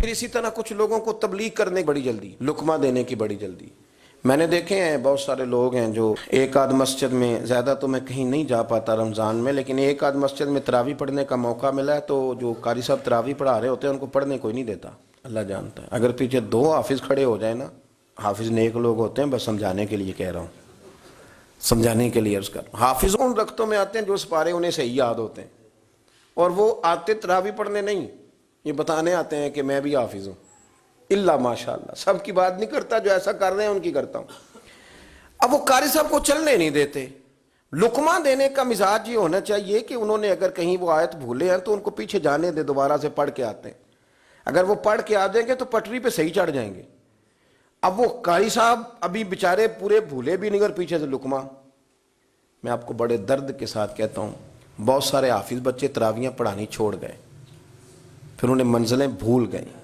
پھر اسی طرح کچھ لوگوں کو تبلیغ کرنے کی بڑی جلدی، لقمہ دینے کی بڑی جلدی۔ میں نے دیکھے ہیں بہت سارے لوگ ہیں جو ایک آدھ مسجد میں، زیادہ تو میں کہیں نہیں جا پاتا رمضان میں، لیکن ایک آدھ مسجد میں تراویح پڑھنے کا موقع ملا ہے تو جو قاری صاحب تراویح پڑھا رہے ہوتے ہیں ان کو پڑھنے کوئی نہیں دیتا، اللہ جانتا ہے۔ اگر پیچھے 2 حافظ کھڑے ہو جائیں نا، حافظ نیک لوگ ہوتے ہیں، بس سمجھانے کے لیے کہہ رہا ہوں، سمجھانے کے لیے عرض کر رہا ہوں۔ حافظ ان رختوں میں آتے ہیں جو سپارے انہیں صحیح یاد ہوتے ہیں، اور وہ آتے تراویح پڑھنے نہیں، یہ بتانے آتے ہیں کہ میں بھی حافظ ہوں، اللہ ماشاءاللہ، سب کی بات نہیں کرتا، جو ایسا کر رہے ہیں ان کی کرتا ہوں۔ اب وہ قاری صاحب کو چلنے نہیں دیتے۔ لقمہ دینے کا مزاج یہ ہونا چاہیے کہ انہوں نے اگر کہیں وہ آیت بھولے ہیں تو ان کو پیچھے جانے دے، دوبارہ سے پڑھ کے آتے ہیں، اگر وہ پڑھ کے آ جائیں گے تو پٹری پہ صحیح چڑھ جائیں گے۔ اب وہ قاری صاحب ابھی بیچارے پورے بھولے بھی نہیں اور پیچھے سے لقمہ۔ میں آپ کو بڑے درد کے ساتھ کہتا ہوں، بہت سارے حافظ بچے تراویحیں پڑھانی چھوڑ گئے، پھر انہیں منزلیں بھول گئیں،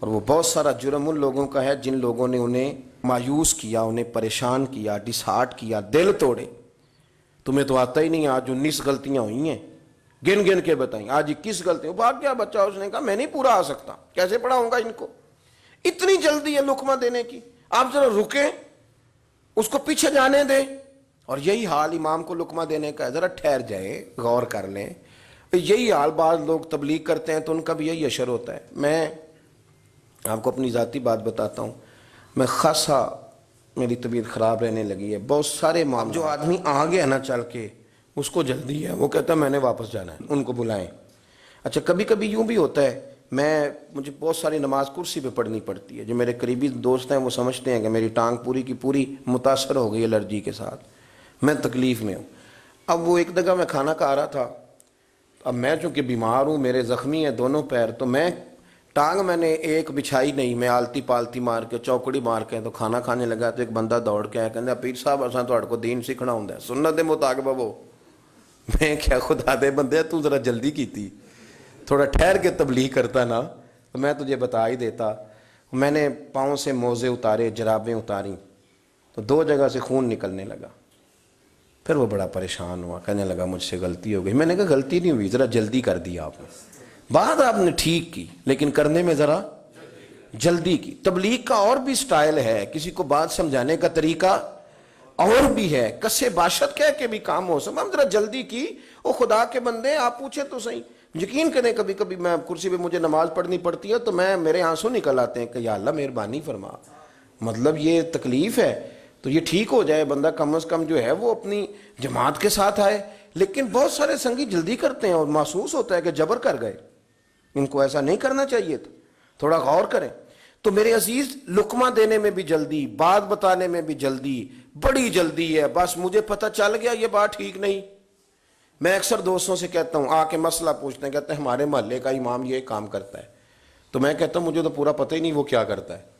اور وہ بہت سارا جرم ان لوگوں کا ہے جن لوگوں نے انہیں مایوس کیا، انہیں پریشان کیا، ڈس ہارٹ کیا، دل توڑے۔ تمہیں تو آتا ہی نہیں، آج 19 غلطیاں ہوئی ہیں، گن گن کے بتائیں، آج 21 غلطیاں۔ بھاگ گیا بچہ، اس نے کہا میں نہیں پورا آ سکتا، کیسے پڑھاؤں گا ان کو؟ اتنی جلدی ہے لقمہ دینے کی، آپ ذرا رکیں، اس کو پیچھے جانے دیں۔ اور یہی حال امام کو لقمہ دینے کا ہے، ذرا ٹھہر جائے، غور کر لیں۔ یہی حال بعض لوگ تبلیغ کرتے ہیں تو ان کا بھی یہی اشر ہوتا ہے۔ میں آپ کو اپنی ذاتی بات بتاتا ہوں، میں خاصا میری طبیعت خراب رہنے لگی ہے، بہت سارے معاملات، جو آدمی آ گیا نا چل کے، اس کو جلدی ہے، وہ کہتا ہے میں نے واپس جانا ہے، ان کو بلائیں۔ اچھا کبھی کبھی یوں بھی ہوتا ہے، مجھے بہت ساری نماز کرسی پہ پڑھنی پڑتی ہے، جو میرے قریبی دوست ہیں وہ سمجھتے ہیں کہ میری ٹانگ پوری کی پوری متاثر ہو گئی الرجی کے ساتھ، میں تکلیف میں ہوں۔ اب وہ ایک جگہ میں کھانا کھا رہا تھا، اب میں چونکہ بیمار ہوں، میرے زخمی ہیں دونوں پیر، تو میں ٹانگ میں نے ایک بچھائی نہیں، میں آلتی پالتی مار کے، چوکڑی مار کے تو کھانا کھانے لگا، تو ایک بندہ دوڑ کے آیا، کہندا پیر صاحب اساں تہاڈے کو دین سیکھنا ہوندا ہے، سنت دے مطابق وہ۔ میں کیا خدا دے بندے، تو ذرا جلدی کیتی، تھوڑا ٹھہر کے تبلیغ کرتا نا تو میں تجھے بتا ہی دیتا۔ میں نے پاؤں سے موزے اتارے، جرابیں اتاری، تو 2 جگہ سے خون نکلنے لگا۔ پھر وہ بڑا پریشان ہوا، کہنے لگا مجھ سے غلطی ہو گئی۔ میں نے کہا غلطی نہیں ہوئی، ذرا جلدی کر دیا آپ نے، بات آپ نے ٹھیک کی لیکن کرنے میں ذرا جلدی کی۔ تبلیغ کا اور بھی سٹائل ہے، کسی کو بات سمجھانے کا طریقہ اور بھی ہے، کسے باشد کہہ کے بھی کام ہو سکتا، ہم ذرا جلدی کی۔ او خدا کے بندے، آپ پوچھیں تو صحیح، یقین کریں کبھی کبھی میں کرسی پہ مجھے نماز پڑھنی پڑتی ہے تو میرے آنسو نکل آتے ہیں کہ یا اللہ مہربانی فرما، مطلب یہ تکلیف ہے تو یہ ٹھیک ہو جائے، بندہ کم از کم جو ہے وہ اپنی جماعت کے ساتھ آئے۔ لیکن بہت سارے سنگی جلدی کرتے ہیں اور محسوس ہوتا ہے کہ جبر کر گئے، ان کو ایسا نہیں کرنا چاہیے تھا، تھوڑا غور کریں۔ تو میرے عزیز، لقمہ دینے میں بھی جلدی، بات بتانے میں بھی جلدی، بڑی جلدی ہے، بس مجھے پتہ چل گیا یہ بات ٹھیک نہیں۔ میں اکثر دوستوں سے کہتا ہوں، آ کے مسئلہ پوچھتے ہیں، کہتے ہیں ہمارے محلے کا امام یہ کام کرتا ہے، تو میں کہتا ہوں مجھے تو پورا پتہ ہی نہیں وہ کیا کرتا ہے۔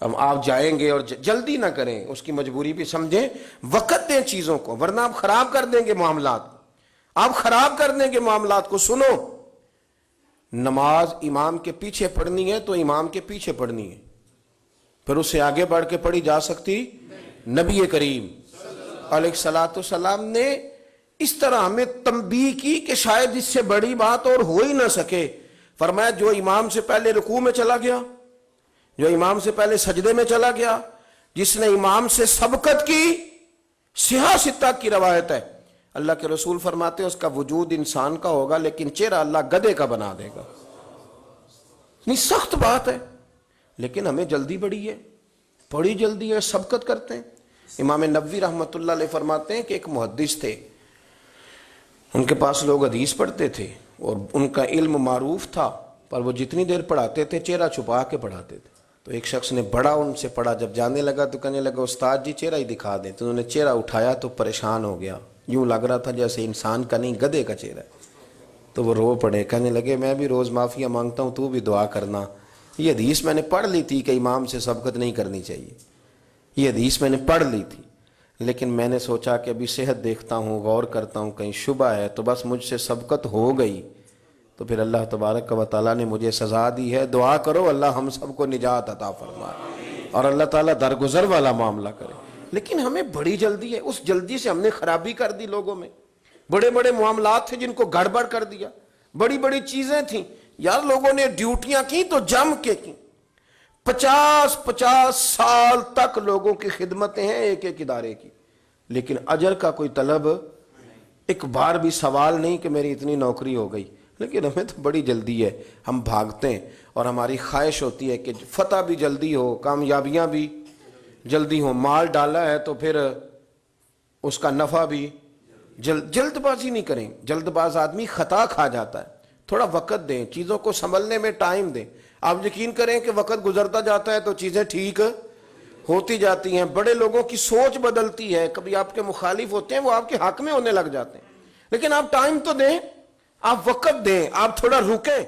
اب آپ جائیں گے اور جلدی نہ کریں، اس کی مجبوری بھی سمجھیں، وقت دیں چیزوں کو، ورنہ آپ خراب کر دیں گے معاملات، آپ خراب کر دیں گے معاملات کو۔ سنو، نماز امام کے پیچھے پڑھنی ہے تو امام کے پیچھے پڑھنی ہے، پھر اس سے آگے بڑھ کے پڑھی جا سکتی؟ نبی کریم علیہ الصلوۃ والسلام نے اس طرح ہمیں تنبیہ کی کہ شاید اس سے بڑی بات اور ہو ہی نہ سکے۔ فرمایا جو امام سے پہلے رکوع میں چلا گیا، جو امام سے پہلے سجدے میں چلا گیا، جس نے امام سے سبقت کی، صحیح ستہ کی روایت ہے، اللہ کے رسول فرماتے ہیں اس کا وجود انسان کا ہوگا لیکن چہرہ اللہ گدھے کا بنا دے گا۔ نہیں سخت بات ہے، لیکن ہمیں جلدی بڑی ہے، بڑی جلدی ہے، سبقت کرتے ہیں۔ امام نووی رحمۃ اللہ علیہ فرماتے ہیں کہ ایک محدث تھے، ان کے پاس لوگ حدیث پڑھتے تھے اور ان کا علم معروف تھا، پر وہ جتنی دیر پڑھاتے تھے چہرہ چھپا کے پڑھاتے تھے۔ تو ایک شخص نے بڑا ان سے پڑھا، جب جانے لگا تو کہنے لگا استاد جی چہرہ ہی دکھا دیں، تو انہوں نے چہرہ اٹھایا تو پریشان ہو گیا، یوں لگ رہا تھا جیسے انسان کا نہیں گدھے کا چہرہ ہے۔ تو وہ رو پڑے، کہنے لگے میں بھی روز معافیاں مانگتا ہوں، تو بھی دعا کرنا۔ یہ حدیث میں نے پڑھ لی تھی کہ امام سے سبقت نہیں کرنی چاہیے، یہ حدیث میں نے پڑھ لی تھی، لیکن میں نے سوچا کہ ابھی صحت دیکھتا ہوں، غور کرتا ہوں، کہیں شبہ ہے تو بس مجھ سے سبقت ہو گئی، تو پھر اللہ تبارک و تعالیٰ نے مجھے سزا دی ہے۔ دعا کرو اللہ ہم سب کو نجات عطا فرمائے اور اللہ تعالیٰ درگزر والا معاملہ کرے۔ لیکن ہمیں بڑی جلدی ہے، اس جلدی سے ہم نے خرابی کر دی لوگوں میں، بڑے بڑے معاملات تھے جن کو گڑبڑ کر دیا، بڑی بڑی چیزیں تھیں یار لوگوں نے ڈیوٹیاں کی تو جم کے کی، 50 سال تک لوگوں کی خدمتیں ہیں ایک ایک ادارے کی، لیکن اجر کا کوئی طلب ایک بار بھی سوال نہیں کہ میری اتنی نوکری ہو گئی. لیکن ہمیں تو بڑی جلدی ہے، ہم بھاگتے ہیں اور ہماری خواہش ہوتی ہے کہ فتح بھی جلدی ہو، کامیابیاں بھی جلدی ہو، مال ڈالا ہے تو پھر اس کا نفع بھی جلد بازی نہیں کریں. جلد باز آدمی خطا کھا جاتا ہے. تھوڑا وقت دیں، چیزوں کو سنبھلنے میں ٹائم دیں. آپ یقین کریں کہ وقت گزرتا جاتا ہے تو چیزیں ٹھیک ہوتی جاتی ہیں. بڑے لوگوں کی سوچ بدلتی ہے، کبھی آپ کے مخالف ہوتے ہیں وہ آپ کے حق میں ہونے لگ جاتے ہیں، لیکن آپ ٹائم تو دیں، آپ وقت دیں، آپ تھوڑا رکیں.